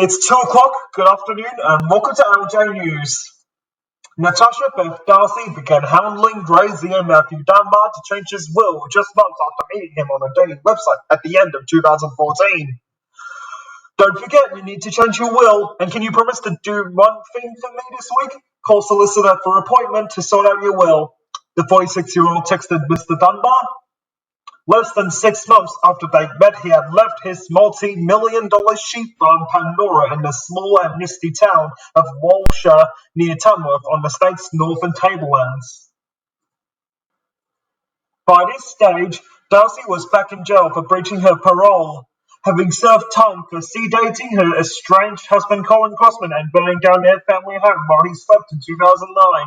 It's 2 o'clock, good afternoon, and welcome to LJ News. Natasha Darcy began hounding grazier Mathew Dunbar to change his will just months after meeting him on a dating website at the end of 2014. Don't forget, you need to change your will, and can you promise to do one thing for me this week? Call solicitor for appointment to sort out your will. The 46-year-old texted Mr. Dunbar. Less than 6 months after they met, he had left his multi-million-dollar sheep farm Pandora in the small and misty town of Walcha near Tamworth on the state's northern tablelands. By this stage, Darcy was back in jail for breaching her parole, having served time for sedating her estranged husband Colin Crossman and burning down their family home while he slept in 2009.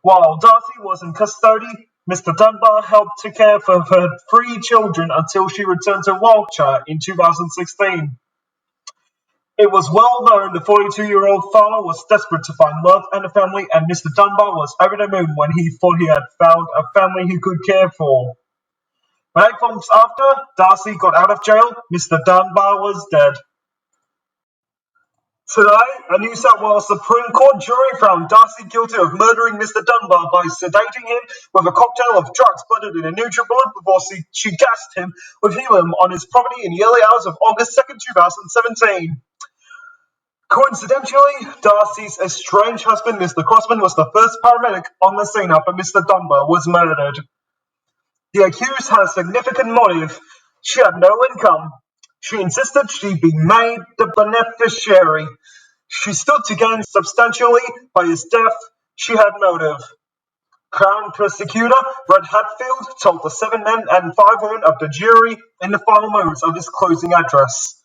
While Darcy was in custody, Mr. Dunbar helped to care for her 3 children until she returned to Walcha in 2016. It was well known the 42-year-old father was desperate to find love and a family, and Mr. Dunbar was over the moon when he thought he had found a family he could care for. But 8 months after Darcy got out of jail, Mr. Dunbar was dead. Today, a New South Wales Supreme Court jury found Darcy guilty of murdering Mr. Dunbar by sedating him with a cocktail of drugs blended in a NutriBullet before she gassed him with helium on his property in the early hours of August 2nd, 2017. Coincidentally, Darcy's estranged husband, Mr. Crossman, was the first paramedic on the scene after Mr. Dunbar was murdered. The accused had a significant motive. She had no income. She insisted she be made the beneficiary. She stood to gain substantially by his death. She had motive. Crown prosecutor Brett Hatfield told the 7 men and 5 women of the jury in the final moments of his closing address.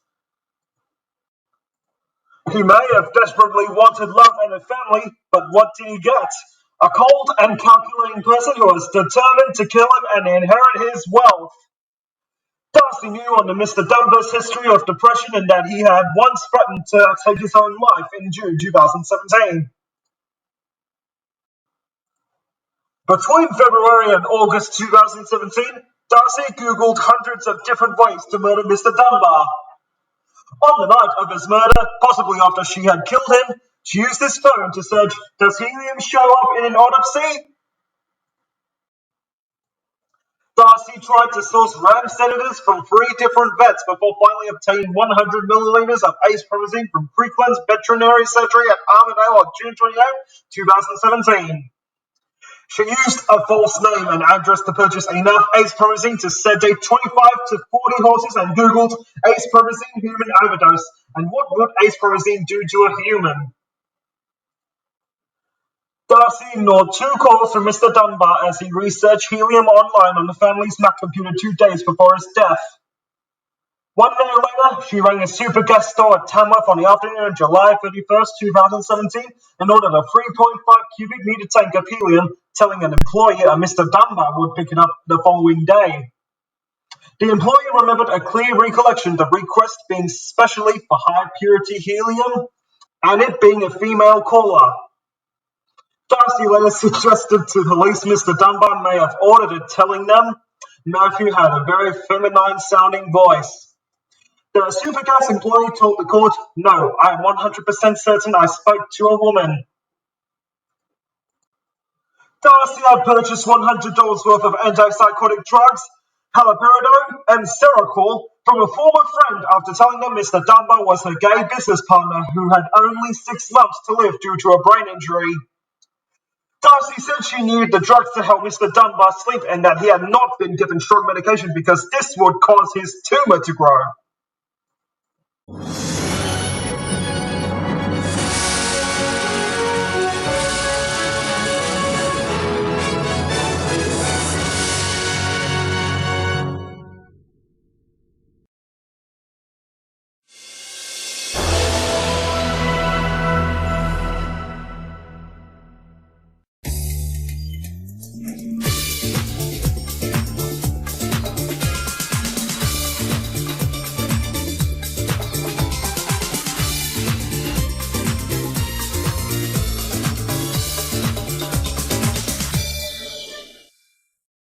He may have desperately wanted love and a family, but what did he get? A cold and calculating person who was determined to kill him and inherit his wealth. Darcy knew on the Mr. Dunbar's history of depression and that he had once threatened to take his own life in June 2017. Between February and August 2017, Darcy Googled hundreds of different ways to murder Mr. Dunbar. On the night of his murder, possibly after she had killed him, she used his phone to search, "Does helium show up in an autopsy?" Darcy tried to source RAM sedatives from 3 different vets before finally obtaining 100 milliliters of ace-promazine from Creekland's veterinary surgery at Armidale on June 28, 2017. She used a false name and address to purchase enough ace-promazine to sedate 25 to 40 horses and Googled ace-promazine human overdose and what would ace-promazine do to a human. Darcy ignored 2 calls from Mr. Dunbar as he researched helium online on the family's Mac computer 2 days before his death. 1 minute later, she rang a super gas store at Tamworth on the afternoon of July 31st, 2017, and ordered a 3.5 cubic meter tank of helium, telling an employee Mr. Dunbar would pick it up the following day. The employee remembered a clear recollection, the request being specially for high-purity helium, and it being a female caller. Darcy later suggested to police Mr. Dunbar may have ordered it, telling them Matthew had a very feminine-sounding voice. The Supergas employee told the court, "No, I am 100% certain I spoke to a woman." Darcy had purchased $100 worth of antipsychotic drugs, haloperidol, and Seroquel from a former friend after telling them Mr. Dunbar was her gay business partner who had only 6 months to live due to a brain injury. Darcy said she needed the drugs to help Mr. Dunbar sleep and that he had not been given strong medication because this would cause his tumor to grow.